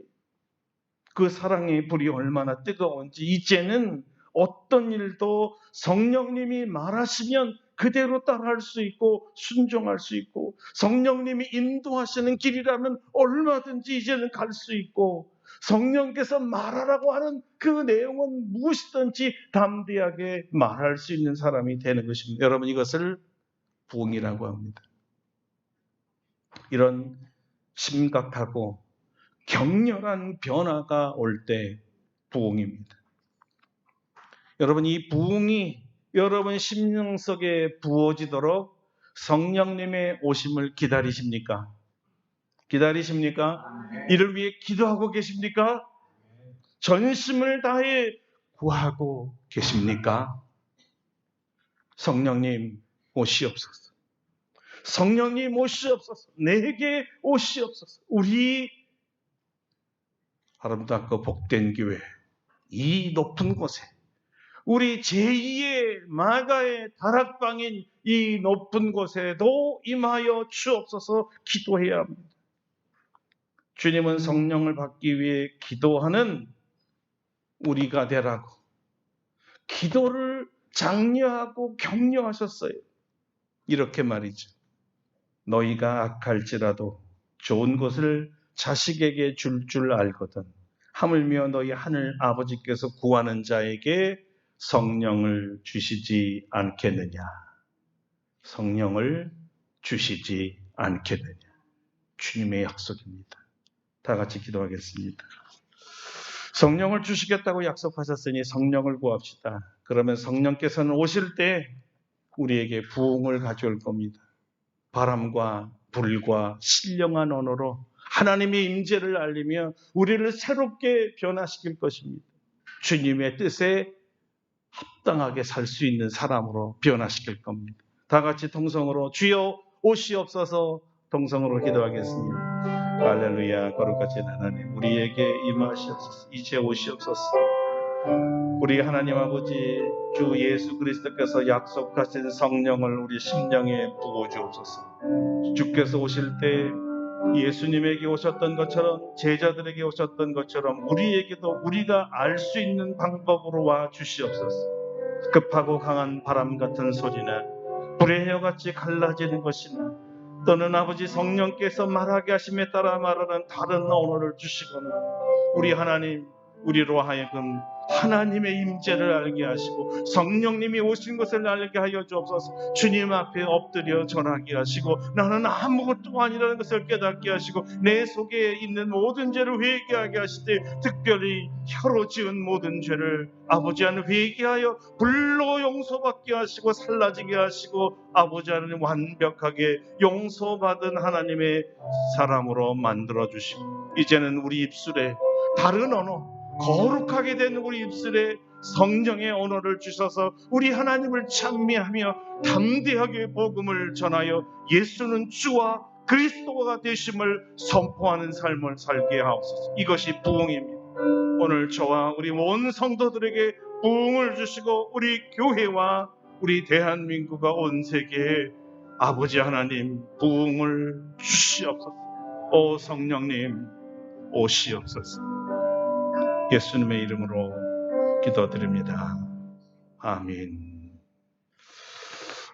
그 사랑의 불이 얼마나 뜨거운지 이제는 어떤 일도 성령님이 말하시면 그대로 따라할 수 있고 순종할 수 있고 성령님이 인도하시는 길이라면 얼마든지 이제는 갈 수 있고 성령께서 말하라고 하는 그 내용은 무엇이든지 담대하게 말할 수 있는 사람이 되는 것입니다. 여러분, 이것을 부흥이라고 합니다. 이런 심각하고 격렬한 변화가 올 때 부흥입니다. 여러분, 이 부흥이 여러분 심령 속에 부어지도록 성령님의 오심을 기다리십니까? 기다리십니까? 이를 위해 기도하고 계십니까? 전심을 다해 구하고 계십니까? 성령님 오시옵소서. 성령님 오시옵소서. 내게 오시옵소서. 우리 아름답고 복된 교회, 이 높은 곳에 우리 제2의 마가의 다락방인 이 높은 곳에도 임하여 주옵소서. 기도해야 합니다. 주님은 성령을 받기 위해 기도하는 우리가 되라고 기도를 장려하고 격려하셨어요. 이렇게 말이죠. 너희가 악할지라도 좋은 것을 자식에게 줄 알거든. 하물며 너희 하늘 아버지께서 구하는 자에게 성령을 주시지 않겠느냐. 성령을 주시지 않겠느냐. 주님의 약속입니다. 다 같이 기도하겠습니다. 성령을 주시겠다고 약속하셨으니 성령을 구합시다. 그러면 성령께서는 오실 때 우리에게 부흥을 가져올 겁니다. 바람과 불과 신령한 언어로 하나님의 임재를 알리며 우리를 새롭게 변화시킬 것입니다. 주님의 뜻에 합당하게 살 수 있는 사람으로 변화시킬 겁니다. 다 같이 통성으로 주여 오시옵소서 동성으로 기도하겠습니다. 할렐루야. 거룩하신 하나님, 우리에게 임하시옵소서. 이제 오시옵소서. 우리 하나님 아버지 주 예수 그리스도께서 약속하신 성령을 우리 심령에 부어주옵소서. 주께서 오실 때 예수님에게 오셨던 것처럼 제자들에게 오셨던 것처럼 우리에게도 우리가 알 수 있는 방법으로 와 주시옵소서. 급하고 강한 바람 같은 소리나 불의 혀같이 갈라지는 것이나 또는 아버지 성령께서 말하게 하심에 따라 말하는 다른 언어를 주시거나 우리 하나님, 우리로 하여금 하나님의 임재를 알게 하시고 성령님이 오신 것을 알게 하여 주옵소서. 주님 앞에 엎드려 전하게 하시고 나는 아무것도 아니라는 것을 깨닫게 하시고 내 속에 있는 모든 죄를 회개하게 하시되 특별히 혀로 지은 모든 죄를 아버지 하나님 회개하여 불로 용서받게 하시고 살라지게 하시고 아버지 하나님 완벽하게 용서받은 하나님의 사람으로 만들어 주시고 이제는 우리 입술에 다른 언어 거룩하게 된 우리 입술에 성령의 언어를 주셔서 우리 하나님을 찬미하며 담대하게 복음을 전하여 예수는 주와 그리스도가 되심을 선포하는 삶을 살게 하옵소서. 이것이 부흥입니다. 오늘 저와 우리 온 성도들에게 부흥을 주시고 우리 교회와 우리 대한민국과 온 세계에 아버지 하나님 부흥을 주시옵소서. 오 성령님 오시옵소서. 예수님의 이름으로 기도드립니다. 아멘.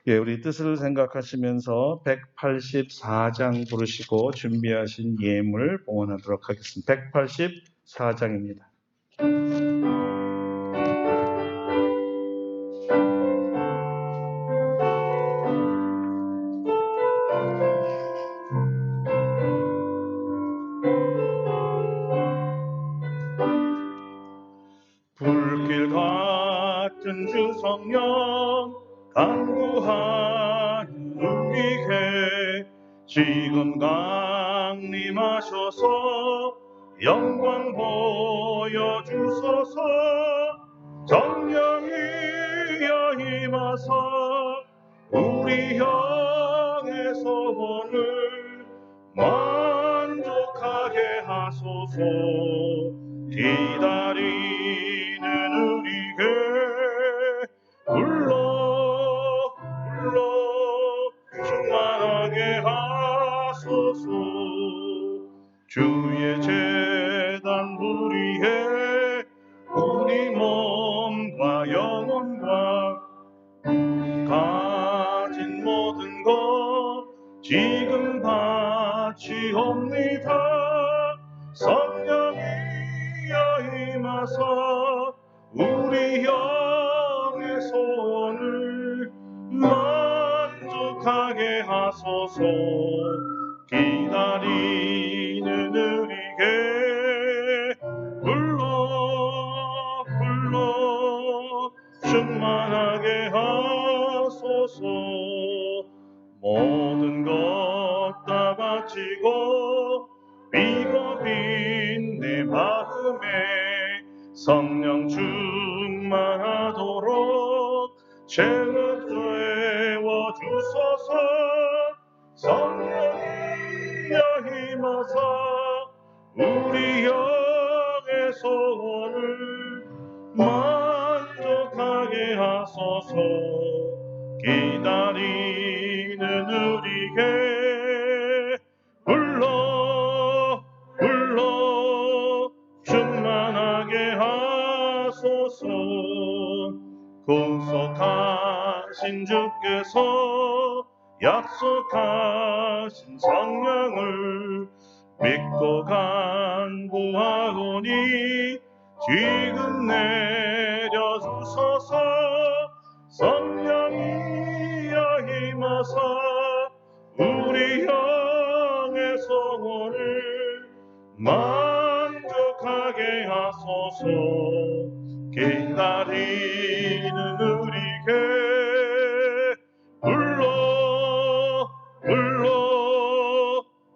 예, 우리 뜻을 생각하시면서 184장 부르시고 준비하신 예물 봉헌하도록 하겠습니다. 184장입니다. 불길 같은 주 성령 간구하는 우리에게 지금 강림하셔서 영광 보여주소서. 성령이여 임하사 우리 형의 소원을 만족하게 하소서. 기다리는 우리에게 불러 충만하게 하소서. 주의 제단 부리에 우리 몸과 영혼과 가진 모든 것 지금 바치옵니다. 성령이여 임하사 우리 영의 소원을 만족하게 하소서. 기다리는 우리에게 불러 충만하게 하소서. 모든 것 다 바치고 비겁인 내 마음에 성령 충만하도록 채워주소서. 성령이여 임하사 우리 영의 소원을 만족하게 하소서. 기다리는 우리에게 불러 충만하게 하소서. 구속하신 주께서 약속하신 성령을 믿고 간구하오니 지금 내려주소서. 성령이여 임하사 우리 영의 소원을 만족하게 하소서. 기다리는 우리에게 불러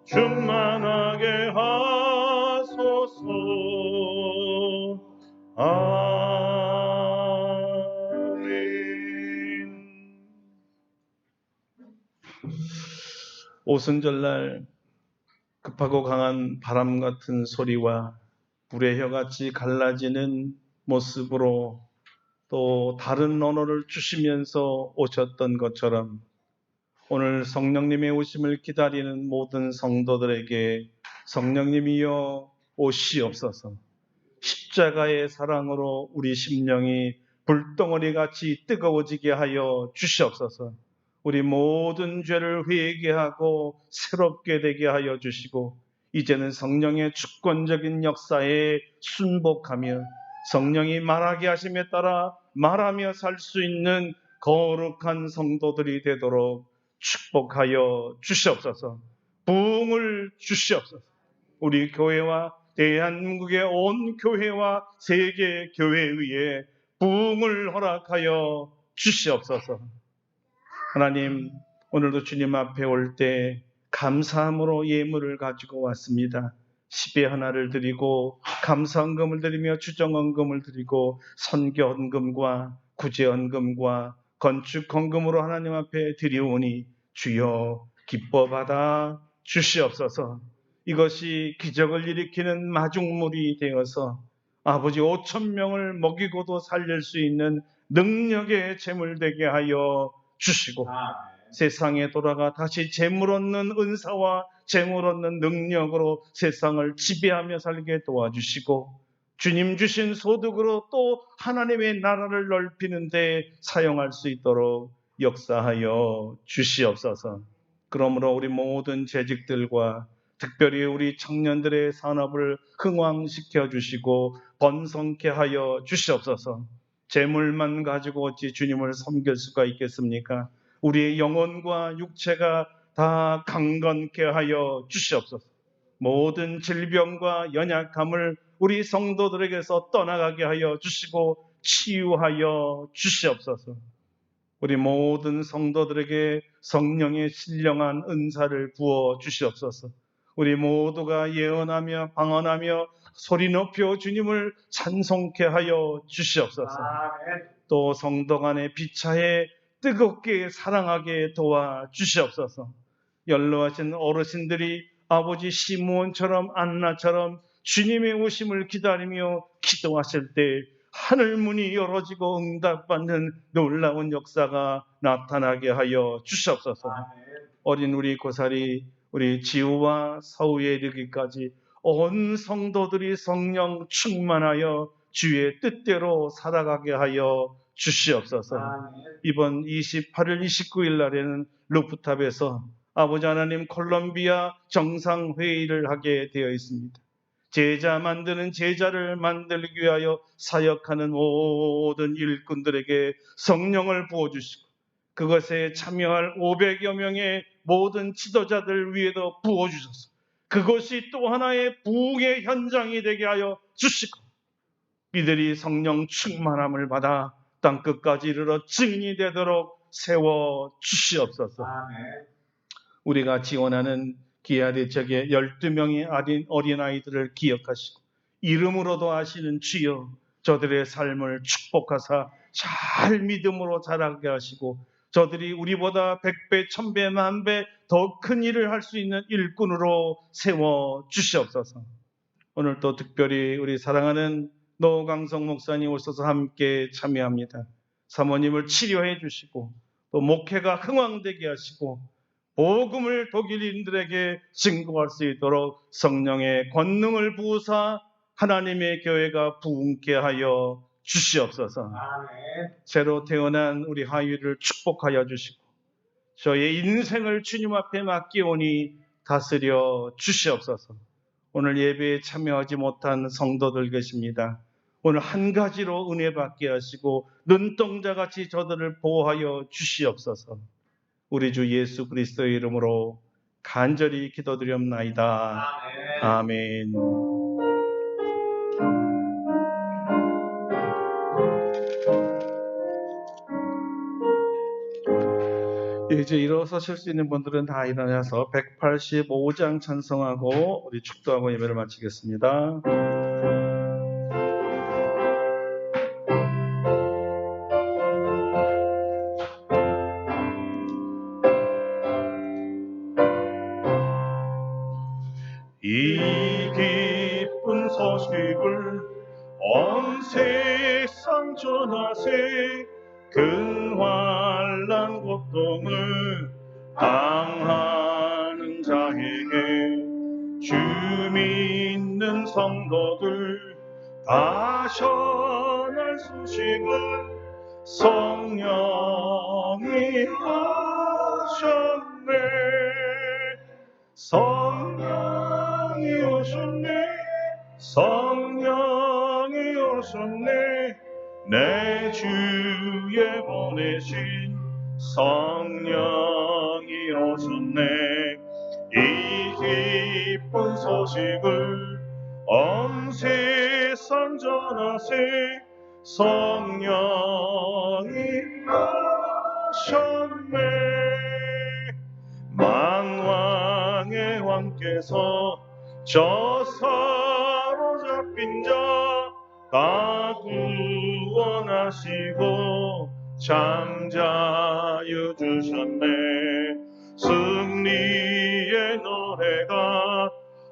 충만하게 하소서. 아멘. 오순절날 급하고 강한 바람 같은 소리와 불의 혀같이 갈라지는 모습으로 또 다른 언어를 주시면서 오셨던 것처럼 오늘 성령님의 오심을 기다리는 모든 성도들에게 성령님이여 오시옵소서. 십자가의 사랑으로 우리 심령이 불덩어리같이 뜨거워지게 하여 주시옵소서. 우리 모든 죄를 회개하고 새롭게 되게 하여 주시고 이제는 성령의 주권적인 역사에 순복하며 성령이 말하게 하심에 따라 말하며 살 수 있는 거룩한 성도들이 되도록 축복하여 주시옵소서. 부흥을 주시옵소서. 우리 교회와 대한민국의 온 교회와 세계 교회 위에 부흥을 허락하여 주시옵소서. 하나님, 오늘도 주님 앞에 올 때 감사함으로 예물을 가지고 왔습니다. 10의 하나를 드리고 감사헌금을 드리며 주정헌금을 드리고 선교헌금과 구제헌금과 건축헌금으로 하나님 앞에 드리오니 주여 기뻐 받아 주시옵소서. 이것이 기적을 일으키는 마중물이 되어서 아버지 5,000명을 먹이고도 살릴 수 있는 능력의 재물 되게 하여 주시고 세상에 돌아가 다시 재물 얻는 은사와 재물 얻는 능력으로 세상을 지배하며 살게 도와주시고 주님 주신 소득으로 또 하나님의 나라를 넓히는 데 사용할 수 있도록 역사하여 주시옵소서. 그러므로 우리 모든 재직들과 특별히 우리 청년들의 산업을 흥왕시켜 주시고 번성케 하여 주시옵소서. 재물만 가지고 어찌 주님을 섬길 수가 있겠습니까? 우리의 영혼과 육체가 다 강건케 하여 주시옵소서. 모든 질병과 연약함을 우리 성도들에게서 떠나가게 하여 주시고 치유하여 주시옵소서. 우리 모든 성도들에게 성령의 신령한 은사를 부어 주시옵소서. 우리 모두가 예언하며 방언하며 소리 높여 주님을 찬송케 하여 주시옵소서. 또 성도 간의 비차에 뜨겁게 사랑하게 도와 주시옵소서. 연로하신 어르신들이 아버지 시므온처럼 안나처럼 주님의 오심을 기다리며 기도하실 때 하늘 문이 열어지고 응답받는 놀라운 역사가 나타나게 하여 주시옵소서. 어린 우리 고사리 우리 지우와 서우에 이르기까지 온 성도들이 성령 충만하여 주의 뜻대로 살아가게 하여 주시옵소서. 이번 28일 29일 날에는 루프탑에서 아버지 하나님 콜롬비아 정상회의를 하게 되어 있습니다. 제자 만드는 제자를 만들기 위하여 사역하는 모든 일꾼들에게 성령을 부어주시고 그것에 참여할 500여 명의 모든 지도자들 위에도 부어주셔서 그것이 또 하나의 부흥의 현장이 되게 하여 주시고 이들이 성령 충만함을 받아 땅끝까지 이르러 증인이 되도록 세워 주시옵소서. 우리가 지원하는 기아 대책의 12명의 어린아이들을 기억하시고 이름으로도 아시는 주여 저들의 삶을 축복하사 잘 믿음으로 자라게 하시고 저들이 우리보다 100배, 1000배, 10,000배 더 큰 일을 할 수 있는 일꾼으로 세워 주시옵소서. 오늘 또 특별히 우리 사랑하는 노강성 목사님 오셔서 함께 참여합니다. 사모님을 치료해 주시고 또 목회가 흥왕되게 하시고 복음을 독일인들에게 증거할 수 있도록 성령의 권능을 부으사 하나님의 교회가 부흥케 하여 주시옵소서. 새로 태어난 우리 하위를 축복하여 주시고 저의 인생을 주님 앞에 맡기오니 다스려 주시옵소서. 오늘 예배에 참여하지 못한 성도들 계십니다. 오늘 한 가지로 은혜 받게 하시고 눈동자같이 저들을 보호하여 주시옵소서. 우리 주 예수 그리스도의 이름으로 간절히 기도드리옵나이다. 아멘. 이제 일어서실 수 있는 분들은 다 일어나서 185장 찬송하고 우리 축도하고 예배를 마치겠습니다. 이 기쁜 소식을 온 세상 전하세 근환난 고통을 당하는 자에게 주 믿는 성도들 다 전할 소식을 성령이 오셨네 성령이 오셨네 성령이 오셨네 오셨네 내 주에 보내신 성령이 오셨네 이 기쁜 소식을 온 세상 전하세 성령이 오셨네 만왕의 왕께서 저 사로잡힌 자 다 구원하시고 장자유 주셨네 승리의 노래가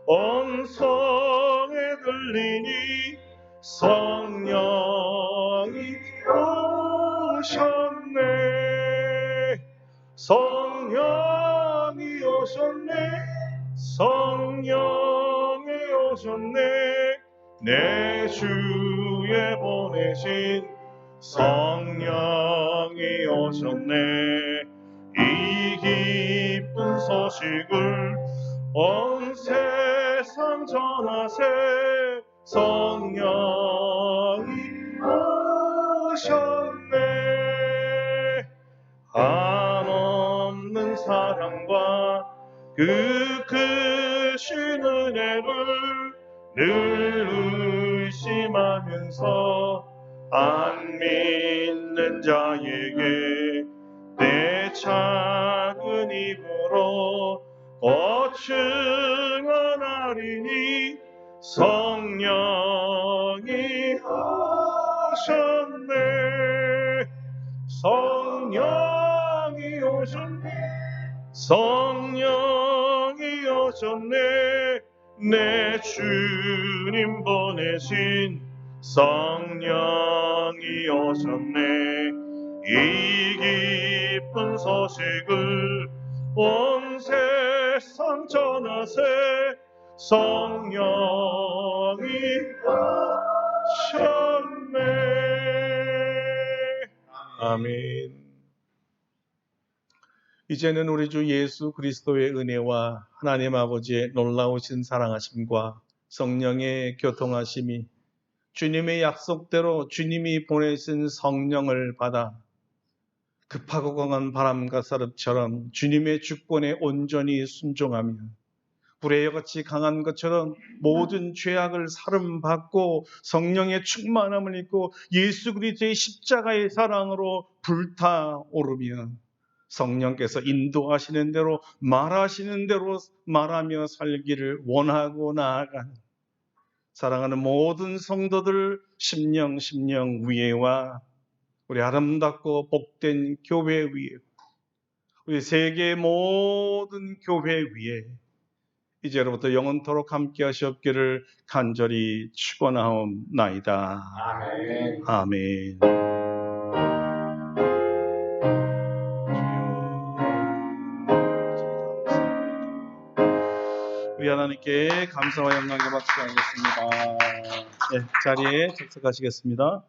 온 성에 들리니 성령이 오셨네 성령이 오셨네 성령이 오셨네 내 주에 보내신 성령이 오셨네 이 기쁜 소식을 온 세상 전하세 성령이 오셨네 한없는 사랑과 그 크신 은혜를 늘 의심하면서 안 믿는 자에게 내 작은 입으로 고증하나리니 성령이 오셨네 성령이 오셨네 성령이 오셨네 내 주님 보내신 성령이 오셨네 이 기쁜 소식을 온 세상 전하세 성령이 오셨네 아멘. 이제는 우리 주 예수 그리스도의 은혜와 하나님 아버지의 놀라우신 사랑하심과 성령의 교통하심이 주님의 약속대로 주님이 보내신 성령을 받아 급하고 강한 바람과 사릅처럼 주님의 주권에 온전히 순종하며 불의 같이 강한 것처럼 모든 죄악을 사름받고 성령의 충만함을 입고 예수 그리스도의 십자가의 사랑으로 불타오르며 성령께서 인도하시는 대로 말하시는 대로 말하며 살기를 원하고 나아가는 사랑하는 모든 성도들 심령 위에와 우리 아름답고 복된 교회 위에 우리 세계 모든 교회 위에 이제로부터 영원토록 함께 하시옵기를 간절히 축원하옵나이다. 아멘. 아멘. 우리 하나님께 감사와 영광과 박수하겠습니다. 네, 자리에 접속하시겠습니다.